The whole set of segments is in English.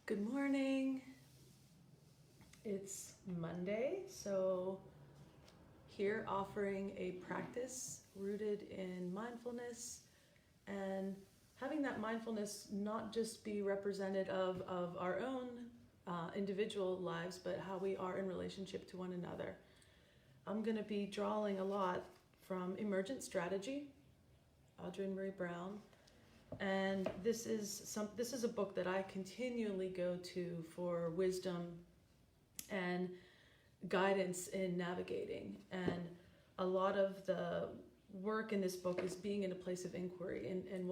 Good morning. It's Monday, so here offering a practice rooted in mindfulness and having that mindfulness not just be represented of our own individual lives, but how we are in relationship to one another. I'm going to be drawing a lot from Emergent Strategy, Audrey Marie Brown. And this is a book that I continually go to for wisdom and guidance in navigating. And a lot of the work in this book is being in a place of inquiry. And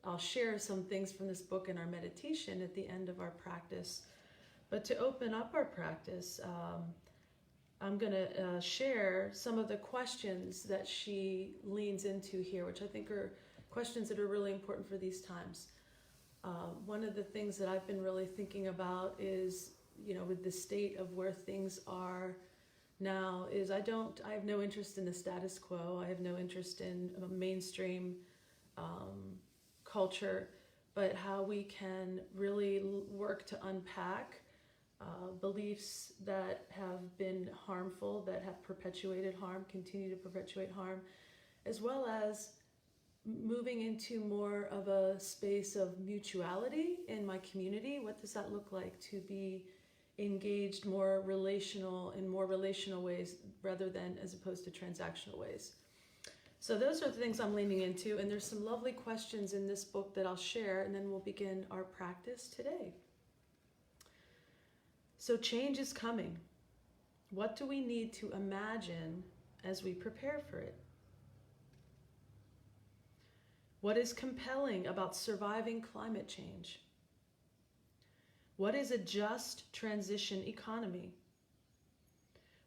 I'll share some things from this book in our meditation at the end of our practice. But to open up our practice, I'm going to share some of the questions that she leans into here, which I think are questions that are really important for these times. One of the things that I've been really thinking about is, with the state of where things are now, is I have no interest in the status quo. I have no interest in mainstream culture, but how we can really work to unpack beliefs that have been harmful, that have perpetuated harm, continue to perpetuate harm, as well as moving into more of a space of mutuality in my community. What does that look like to be engaged in more relational ways rather than as opposed to transactional ways? So those are the things I'm leaning into, and there's some lovely questions in this book that I'll share, and then we'll begin our practice today. So change is coming. What do we need to imagine as we prepare for it? What is compelling about surviving climate change? What is a just transition economy?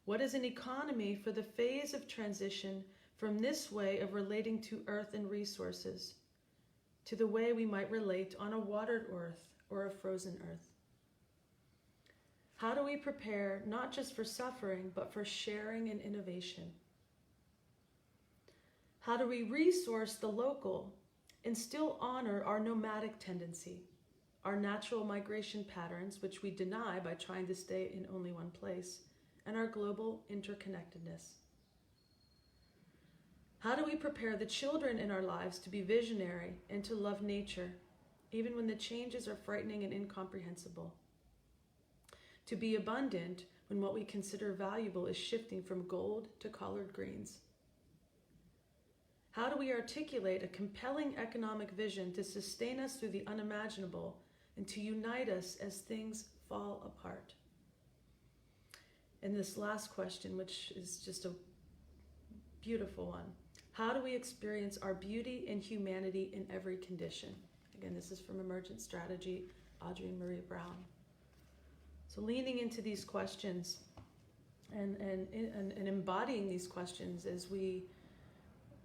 What is an economy for the phase of transition from this way of relating to earth and resources to the way we might relate on a watered earth or a frozen earth? How do we prepare not just for suffering, but for sharing and innovation? How do we resource the local and still honor our nomadic tendency, our natural migration patterns, which we deny by trying to stay in only one place, and our global interconnectedness? How do we prepare the children in our lives to be visionary and to love nature, even when the changes are frightening and incomprehensible? To be abundant when what we consider valuable is shifting from gold to collard greens? How do we articulate a compelling economic vision to sustain us through the unimaginable and to unite us as things fall apart? And this last question, which is just a beautiful one: how do we experience our beauty and humanity in every condition? Again, this is from Emergent Strategy, Audrey Marie Brown. So leaning into these questions and embodying these questions as we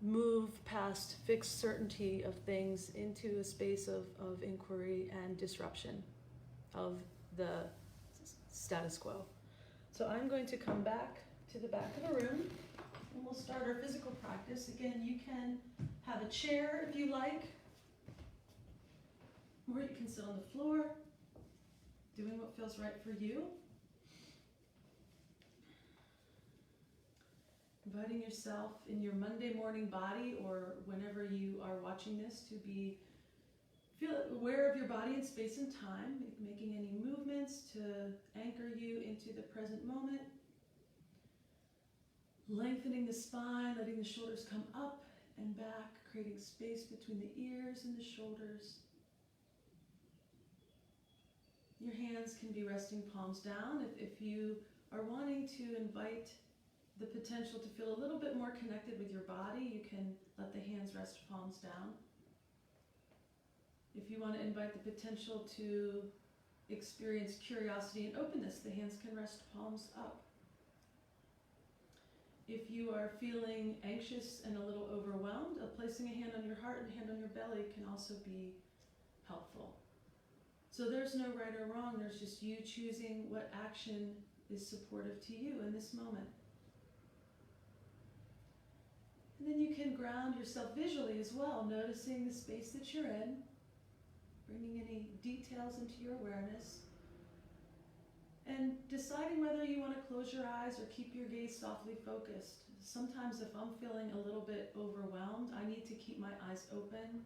move past fixed certainty of things into a space of inquiry and disruption of the status quo. So I'm going to come back to the back of the room and we'll start our physical practice. Again, you can have a chair if you like, or you can sit on the floor, doing what feels right for you. Inviting yourself in your Monday morning body, or whenever you are watching this, to feel aware of your body in space and time, making any movements to anchor you into the present moment. Lengthening the spine, letting the shoulders come up and back, creating space between the ears and the shoulders. Your hands can be resting palms down. If you are wanting to invite the potential to feel a little bit more connected with your body, you can let the hands rest palms down. If you want to invite the potential to experience curiosity and openness, the hands can rest palms up. If you are feeling anxious and a little overwhelmed, placing a hand on your heart and a hand on your belly can also be helpful. So there's no right or wrong, there's just you choosing what action is supportive to you in this moment. And then you can ground yourself visually as well, noticing the space that you're in, bringing any details into your awareness, and deciding whether you want to close your eyes or keep your gaze softly focused. Sometimes if I'm feeling a little bit overwhelmed, I need to keep my eyes open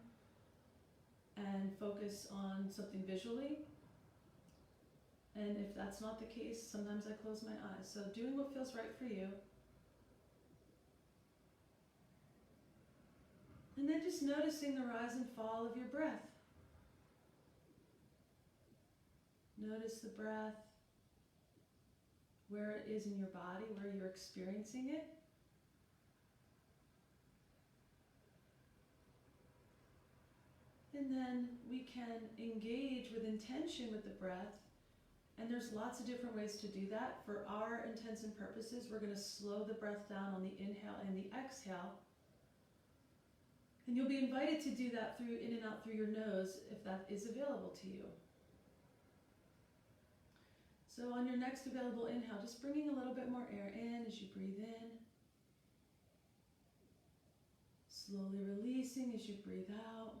and focus on something visually. And if that's not the case, sometimes I close my eyes. So doing what feels right for you. And then just noticing the rise and fall of your breath. Notice the breath, where it is in your body, where you're experiencing it. And then we can engage with intention with the breath. And there's lots of different ways to do that. For our intents and purposes, we're going to slow the breath down on the inhale and the exhale. And you'll be invited to do that through in and out through your nose if that is available to you. So on your next available inhale, just bringing a little bit more air in as you breathe in. Slowly releasing as you breathe out.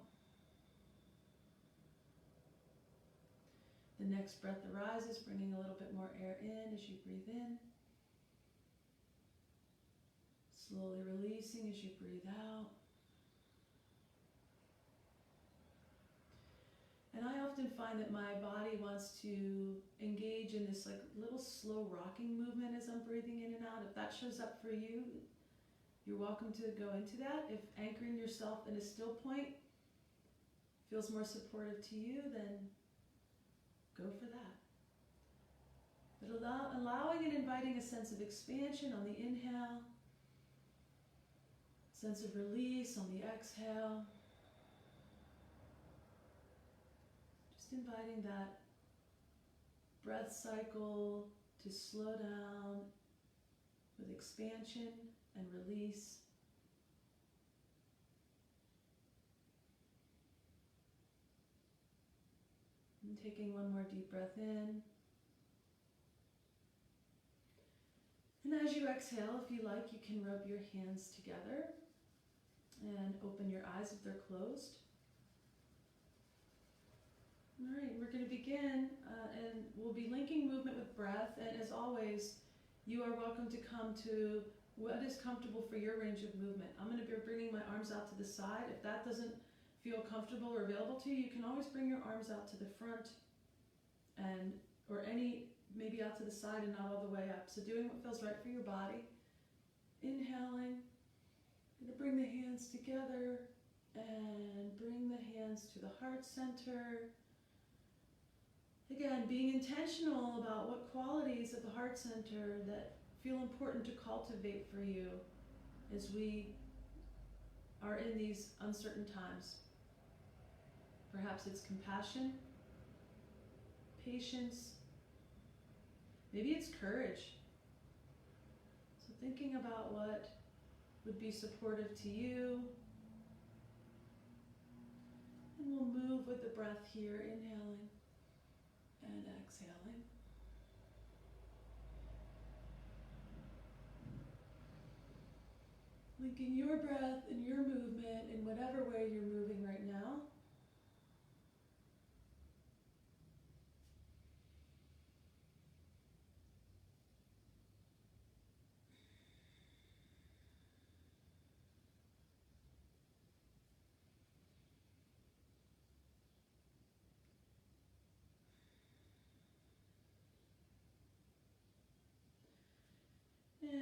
The next breath arises, bringing a little bit more air in as you breathe in. Slowly releasing as you breathe out. And I often find that my body wants to engage in this like little slow rocking movement as I'm breathing in and out. If that shows up for you, you're welcome to go into that. If anchoring yourself in a still point feels more supportive to you, then go for that. But allowing and inviting a sense of expansion on the inhale, sense of release on the exhale. Just inviting that breath cycle to slow down with expansion and release. And taking one more deep breath in. And as you exhale, if you like, you can rub your hands together and open your eyes if they're closed. All right, we're going to begin, and we'll be linking movement with breath. And as always, you are welcome to come to what is comfortable for your range of movement. I'm going to be bringing my arms out to the side. If that doesn't feel comfortable or available to you, you can always bring your arms out to the front and maybe out to the side and not all the way up. So doing what feels right for your body. Inhaling, going to bring the hands together and bring the hands to the heart center. Again, being intentional about what qualities of the heart center that feel important to cultivate for you as we are in these uncertain times. Perhaps it's compassion, patience, maybe it's courage. So thinking about what would be supportive to you. And we'll move with the breath here, inhaling and exhaling. Linking your breath and your movement in whatever way you're moving right now.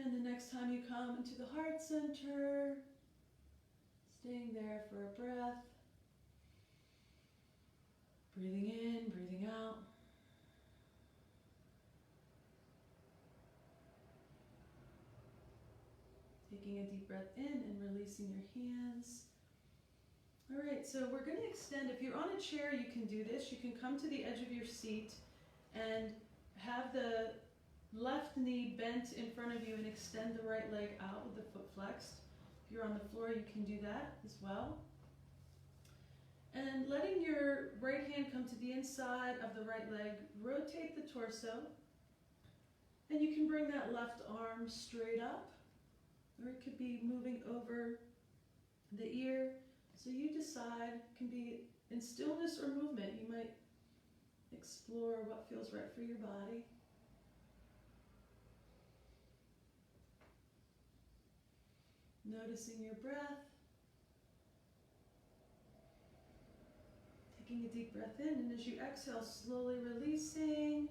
And the next time you come into the heart center, staying there for a breath, breathing in, breathing out. Taking a deep breath in and releasing your hands. All right, so we're going to extend. If you're on a chair, you can do this. You can come to the edge of your seat and have the left knee bent in front of you and extend the right leg out with the foot flexed. If you're on the floor, you can do that as well. And letting your right hand come to the inside of the right leg, rotate the torso, and you can bring that left arm straight up, or it could be moving over the ear. So you decide, it can be in stillness or movement. You might Explore what feels right for your body. Noticing your breath. Taking a deep breath in, and as you exhale, slowly releasing,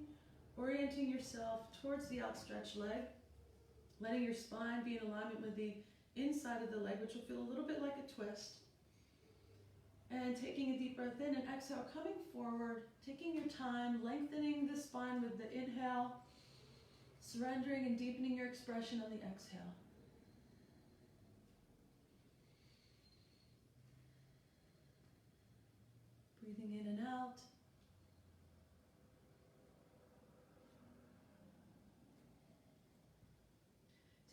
orienting yourself towards the outstretched leg, letting your spine be in alignment with the inside of the leg, which will feel a little bit like a twist. And taking a deep breath in and exhale, coming forward, taking your time, lengthening the spine with the inhale, surrendering and deepening your expression on the exhale. Breathing in and out.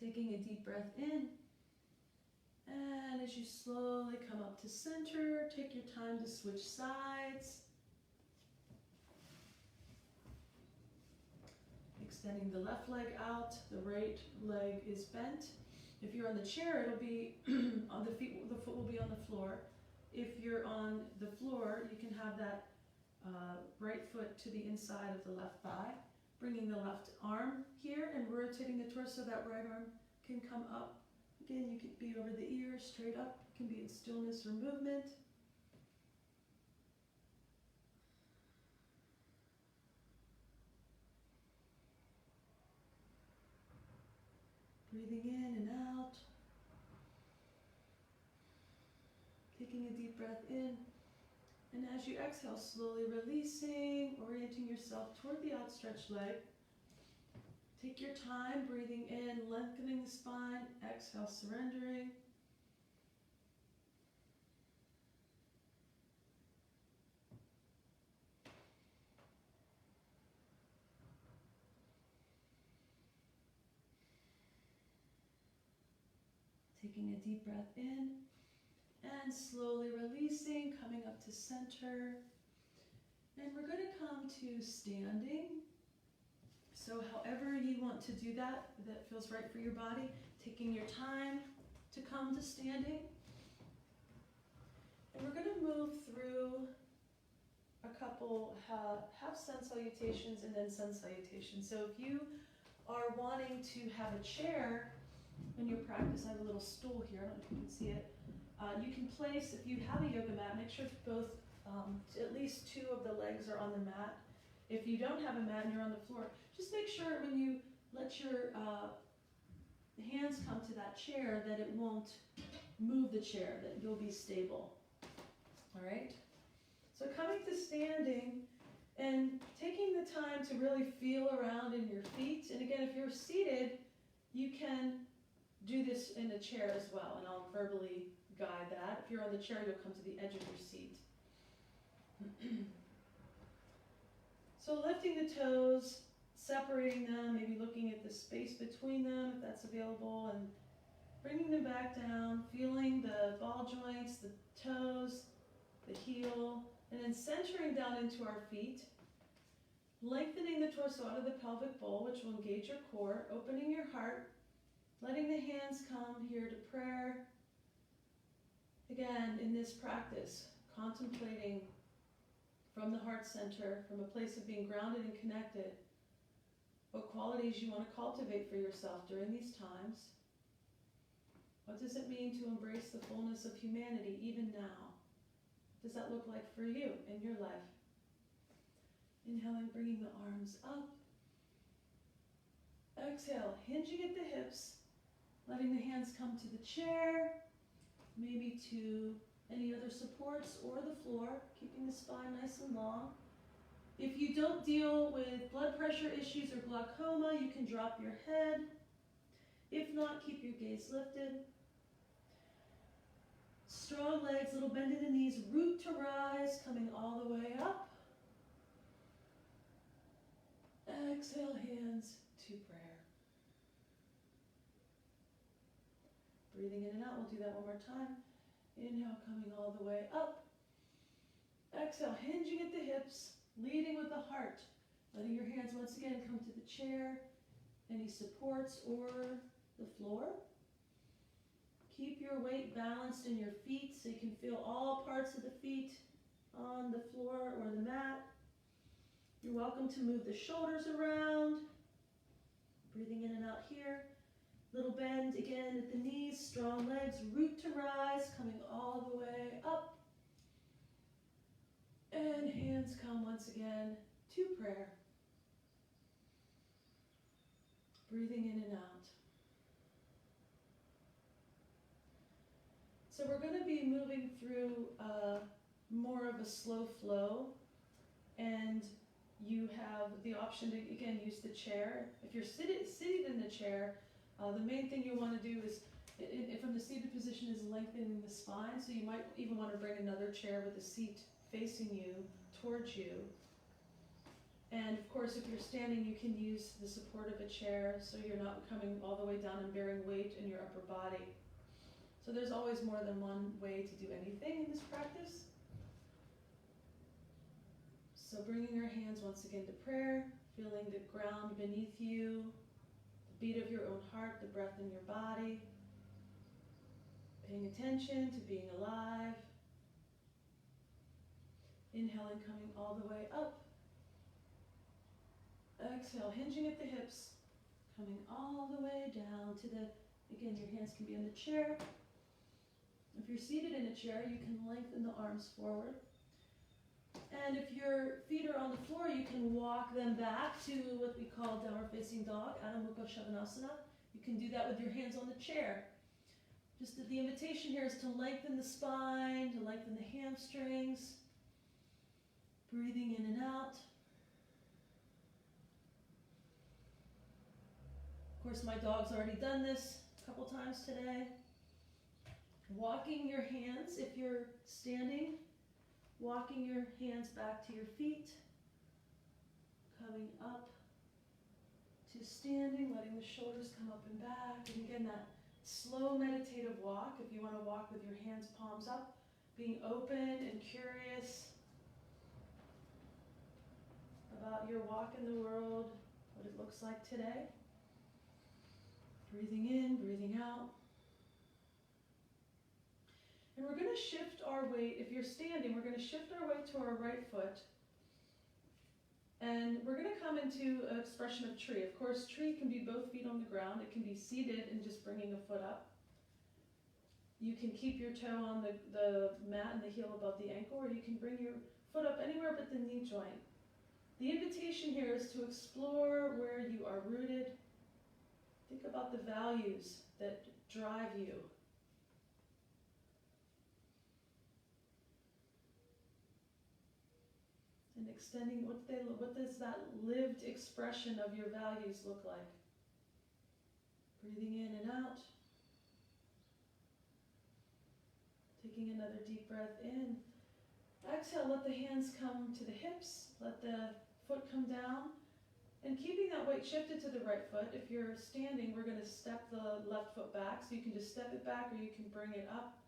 Taking a deep breath in. And as you slowly come up to center, take your time to switch sides. Extending the left leg out, the right leg is bent. If you're on the chair, it'll be on the feet, the foot will be on the floor. If you're on the floor, you can have that right foot to the inside of the left thigh, bringing the left arm here and rotating the torso, that right arm can come up. Again, you could be over the ear, straight up, it can be in stillness or movement. Breathing in and out. Taking a deep breath in. And as you exhale, slowly releasing, orienting yourself toward the outstretched leg. Take your time, breathing in, lengthening the spine. Exhale, surrendering. Taking a deep breath in and slowly releasing, coming up to center. And we're going to come to standing. So however you want to do that, that feels right for your body, taking your time to come to standing. And we're going to move through a couple half sun salutations and then sun salutations. So if you are wanting to have a chair in your practice, I have a little stool here, I don't know if you can see it. You can place, if you have a yoga mat, make sure both, at least two of the legs are on the mat. If you don't have a mat and you're on the floor, just make sure when you let your hands come to that chair that it won't move the chair, that you'll be stable. All right? So coming to standing and taking the time to really feel around in your feet. And again, if you're seated, you can do this in a chair as well, and I'll verbally guide that. If you're on the chair, you'll come to the edge of your seat. So lifting the toes, separating them, maybe looking at the space between them if that's available, and bringing them back down, feeling the ball joints, the toes, the heel, and then centering down into our feet, lengthening the torso out of the pelvic bowl, which will engage your core, opening your heart, letting the hands come here to prayer. Again, in this practice, contemplating from the heart center, from a place of being grounded and connected, what qualities you want to cultivate for yourself during these times. What does it mean to embrace the fullness of humanity even now? What does that look like for you in your life? Inhaling, bringing the arms up. Exhale, hinging at the hips, letting the hands come to the chair, maybe to any other supports or the floor, keeping the spine nice and long. If you don't deal with blood pressure issues or glaucoma, you can drop your head. If not, keep your gaze lifted. Strong legs, little bend in the knees, root to rise, coming all the way up. Exhale, hands to prayer. Breathing in and out, we'll do that one more time. Inhale, coming all the way up. Exhale, hinging at the hips, leading with the heart. Letting your hands once again come to the chair, any supports or the floor. Keep your weight balanced in your feet so you can feel all parts of the feet on the floor or the mat. welcome to move the shoulders around. Breathing in and out here. Little bend again at the knees, strong legs, root to rise, coming all the way up. And hands come once again to prayer. Breathing in and out. So we're going to be moving through more of a slow flow, and you have the option to, again, use the chair. If you're seated in the chair, the main thing you want to do is, from the seated position, is lengthening the spine, so you might even want to bring another chair with a seat facing you, towards you. And of course, if you're standing, you can use the support of a chair, so you're not coming all the way down and bearing weight in your upper body. So there's always more than one way to do anything in this practice. So bringing your hands once again to prayer, feeling the ground beneath you, the beat of your own heart, the breath in your body, paying attention to being alive. Inhaling, coming all the way up. Exhale, hinging at the hips, coming all the way down to the, again, your hands can be on the chair. If you're seated in a chair, you can lengthen the arms forward. And if your feet are on the floor, you can walk them back to what we call downward facing dog, Adho Mukha Svanasana. You can do that with your hands on the chair. Just that the invitation here is to lengthen the spine, to lengthen the hamstrings. Breathing in and out. Of course, my dog's already done this a couple times today. Walking your hands, if you're standing, walking your hands back to your feet, coming up to standing, letting the shoulders come up and back. And again, that slow meditative walk, if you want to walk with your hands palms up, being open and curious about your walk in the world, what it looks like today. Breathing in, breathing out. And we're going to shift our weight. If you're standing, we're going to shift our weight to our right foot. And we're going to come into an expression of tree. Of course, tree can be both feet on the ground. It can be seated and just bringing a foot up. You can keep your toe on the mat and the heel above the ankle, or you can bring your foot up anywhere but the knee joint. The invitation here is to explore where you are rooted. Think about the values that drive you. And extending, what does that lived expression of your values look like? Breathing in and out. Taking another deep breath in. Exhale, let the hands come to the hips. Let the foot come down. And keeping that weight shifted to the right foot. If you're standing, we're going to step the left foot back. So you can just step it back, or you can bring it up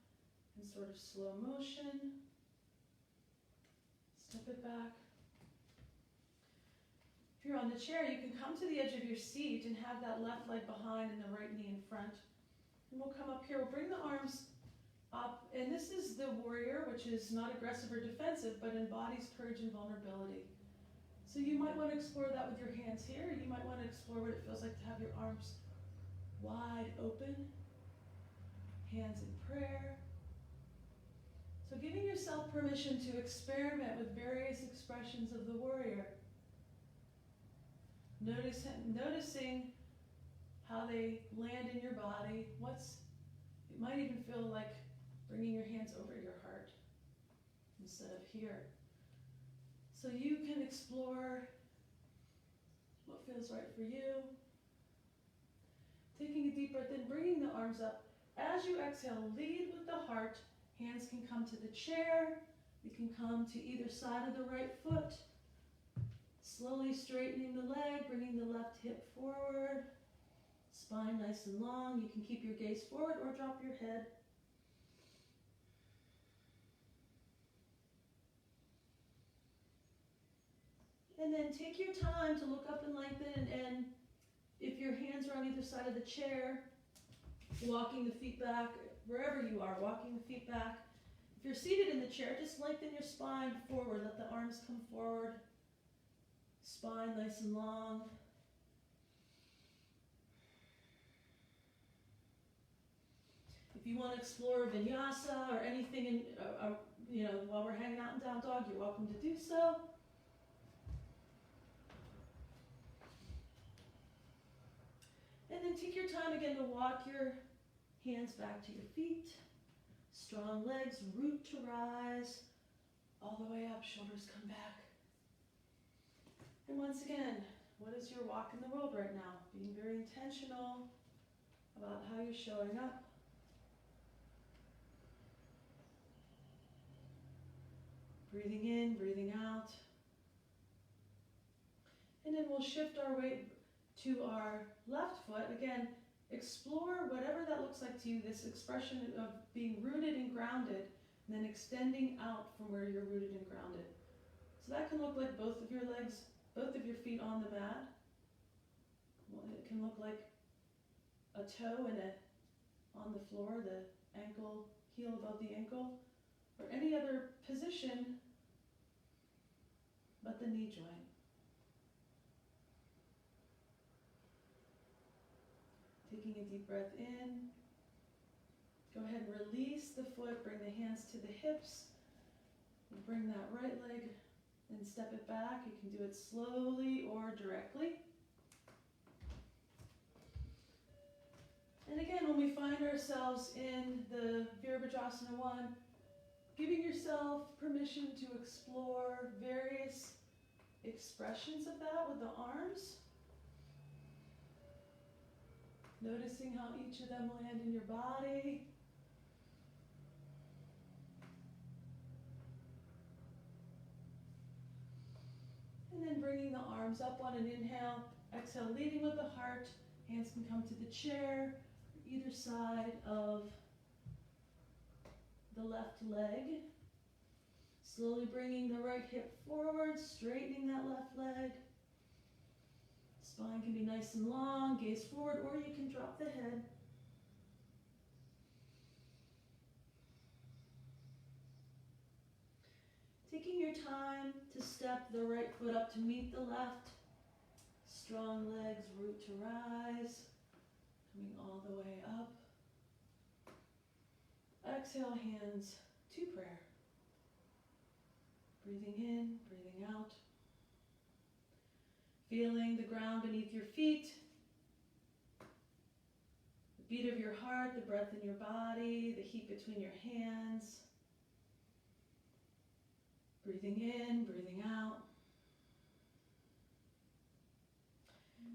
in sort of slow motion. Step it back. If you're on the chair, you can come to the edge of your seat and have that left leg behind and the right knee in front. And we'll come up here. We'll bring the arms up. And this is the warrior, which is not aggressive or defensive, but embodies courage and vulnerability. So you might want to explore that with your hands here. You might want to explore what it feels like to have your arms wide open. Hands in prayer. So giving yourself permission to experiment with various expressions of the warrior. Noticing how they land in your body. It might even feel like bringing your hands over your heart instead of here. So you can explore what feels right for you. Taking a deep breath in, bringing the arms up. As you exhale, lead with the heart. Hands can come to the chair. You can come to either side of the right foot. Slowly straightening the leg, bringing the left hip forward. Spine nice and long. You can keep your gaze forward or drop your head. And then take your time to look up and lengthen, and if your hands are on either side of the chair, walking the feet back, wherever you are, walking the feet back. If you're seated in the chair, just lengthen your spine forward, let the arms come forward. Spine nice and long. If you want to explore vinyasa or anything in, while we're hanging out in down dog, you're welcome to do so. And then take your time again to walk your hands back to your feet. Strong legs, root to rise, all the way up, shoulders come back. And once again, what is your walk in the world right now? Being very intentional about how you're showing up. Breathing in, breathing out. And then we'll shift our weight to our left foot. Again, explore whatever that looks like to you, this expression of being rooted and grounded, and then extending out from where you're rooted and grounded. So that can look like both of your legs, both of your feet on the mat. Well, it can look like a toe and on the floor, the ankle, heel above the ankle, or any other position but the knee joint. Taking a deep breath in. Go ahead and release the foot, bring the hands to the hips, and bring that right leg and step it back. You can do it slowly or directly. And again, when we find ourselves in the Virabhadrasana 1, giving yourself permission to explore various expressions of that with the arms. Noticing how each of them land in your body. And then bringing the arms up on an inhale. Exhale, leading with the heart. Hands can come to the chair, either side of the left leg. Slowly bringing the right hip forward, straightening that left leg. Spine can be nice and long, gaze forward, or you can drop the head. Taking your time to step the right foot up to meet the left. Strong legs, root to rise. Coming all the way up. Exhale, hands to prayer. Breathing in, breathing out. Feeling the ground beneath your feet. The beat of your heart, the breath in your body, the heat between your hands. Breathing in, breathing out.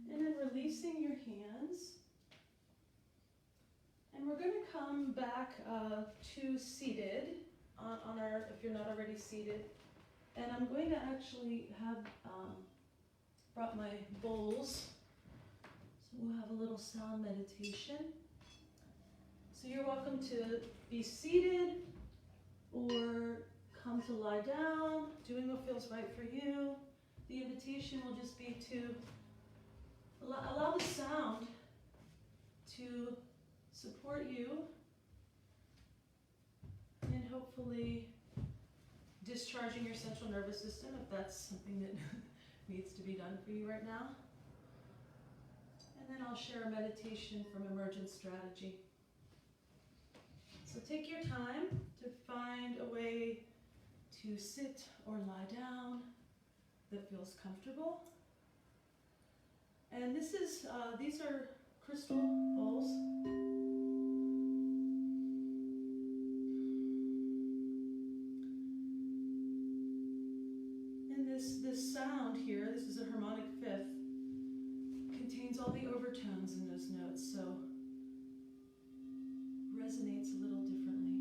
And then releasing your hands. And we're going to come back to seated on our, if you're not already seated. And I'm going to actually have brought my bowls. So we'll have a little sound meditation. So you're welcome to be seated or come to lie down, doing what feels right for you. The invitation will just be to allow the sound to support you and hopefully discharging your central nervous system if that's something that needs to be done for you right now. And then I'll share a meditation from Emergent strategy. So take your time to find a way to sit or lie down that feels comfortable. And this is these are crystal bowls. And this sound here, this is a harmonic fifth, contains all the overtones in those notes, so resonates a little differently.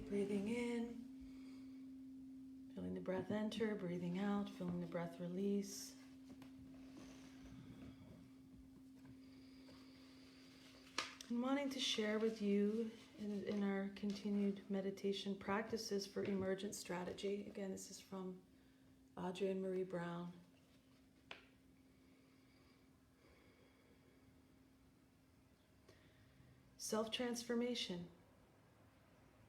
breathing in, feeling the breath enter, breathing out, feeling the breath release. And wanting to share with you in our continued meditation practices for emergent strategy. Again, this is from Audrey and Marie Brown. Self-transformation.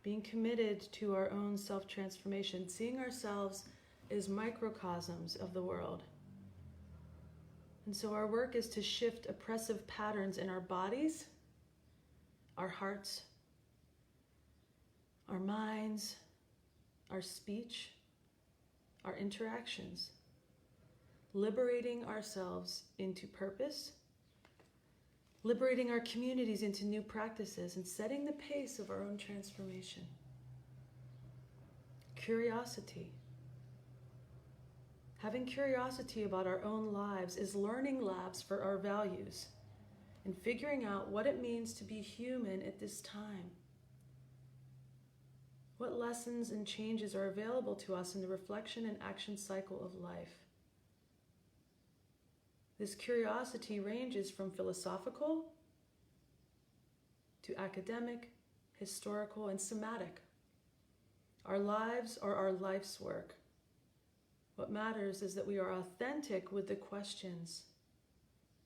Being committed to our own self-transformation, seeing ourselves as microcosms of the world. And so our work is to shift oppressive patterns in our bodies, our hearts, our minds, our speech, our interactions, liberating ourselves into purpose, liberating our communities into new practices, and setting the pace of our own transformation. Curiosity. Having curiosity about our own lives is learning labs for our values and figuring out what it means to be human at this time. What lessons and changes are available to us in the reflection and action cycle of life? This curiosity ranges from philosophical to academic, historical, and somatic. Our lives are our life's work. What matters is that we are authentic with the questions,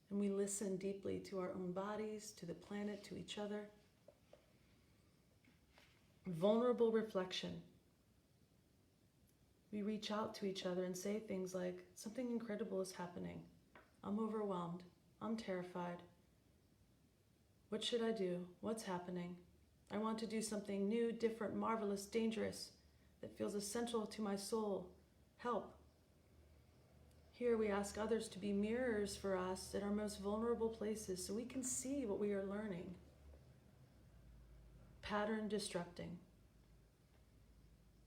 and we listen deeply to our own bodies, to the planet, to each other. Vulnerable reflection. We reach out to each other and say things like, something incredible is happening. I'm overwhelmed. I'm terrified. What should I do? What's happening? I want to do something new, different, marvelous, dangerous, that feels essential to my soul. Help. Here we ask others to be mirrors for us at our most vulnerable places so we can see what we are learning. Pattern disrupting.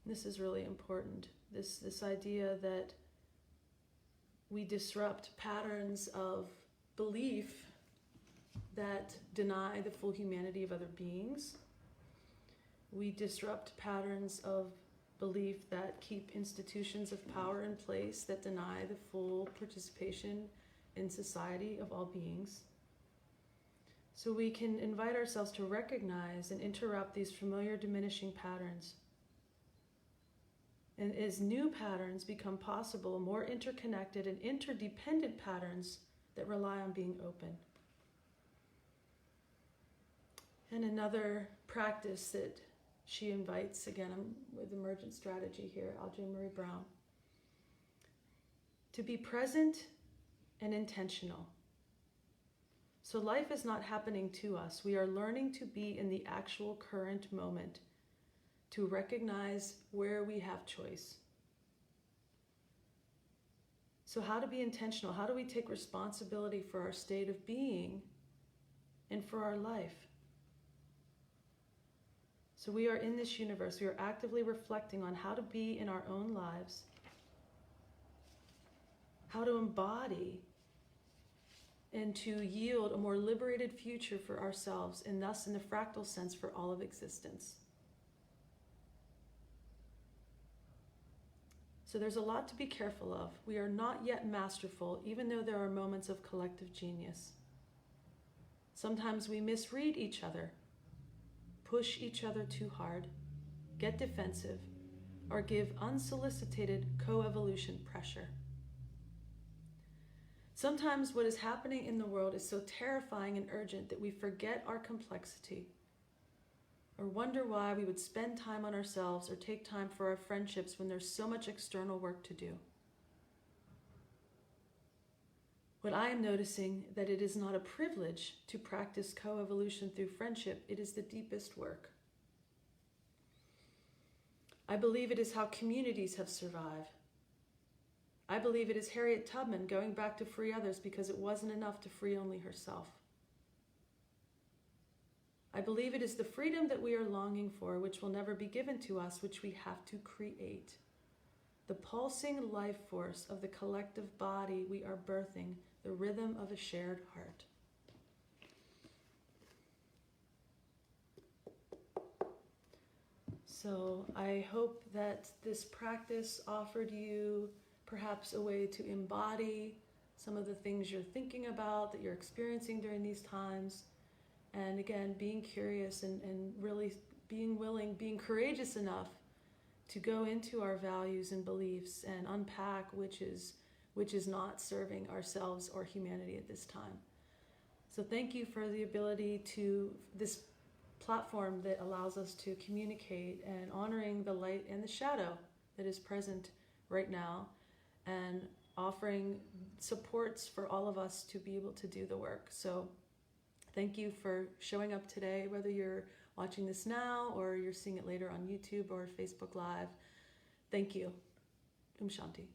This is really important. This idea that we disrupt patterns of belief that deny the full humanity of other beings. We disrupt patterns of belief that keep institutions of power in place that deny the full participation in society of all beings. So we can invite ourselves to recognize and interrupt these familiar diminishing patterns. And as new patterns become possible, more interconnected and interdependent patterns that rely on being open. And another practice that she invites, again, I'm with Emergent Strategy here, Audrey Marie Brown, to be present and intentional. So life is not happening to us. We are learning to be in the actual current moment, to recognize where we have choice. So how to be intentional? How do we take responsibility for our state of being and for our life? So we are in this universe. We are actively reflecting on how to be in our own lives, how to embody and to yield a more liberated future for ourselves, and thus in the fractal sense for all of existence. So there's a lot to be careful of. We are not yet masterful, even though there are moments of collective genius. Sometimes we misread each other, push each other too hard, get defensive, or give unsolicited co-evolution pressure. Sometimes what is happening in the world is so terrifying and urgent that we forget our complexity, or wonder why we would spend time on ourselves or take time for our friendships when there's so much external work to do. What I am noticing that it is not a privilege to practice co-evolution through friendship. It is the deepest work. I believe it is how communities have survived. I believe it is Harriet Tubman going back to free others because it wasn't enough to free only herself. I believe it is the freedom that we are longing for, which will never be given to us, which we have to create. The pulsing life force of the collective body we are birthing, the rhythm of a shared heart. So I hope that this practice offered you perhaps a way to embody some of the things you're thinking about, that you're experiencing during these times. And again, being curious and really being willing, being courageous enough to go into our values and beliefs and unpack which is not serving ourselves or humanity at this time. So thank you for the ability to this platform that allows us to communicate and honoring the light and the shadow that is present right now, and offering supports for all of us to be able to do the work. So thank you for showing up today, whether you're watching this now or you're seeing it later on YouTube or Facebook Live. Thank you. Shanti.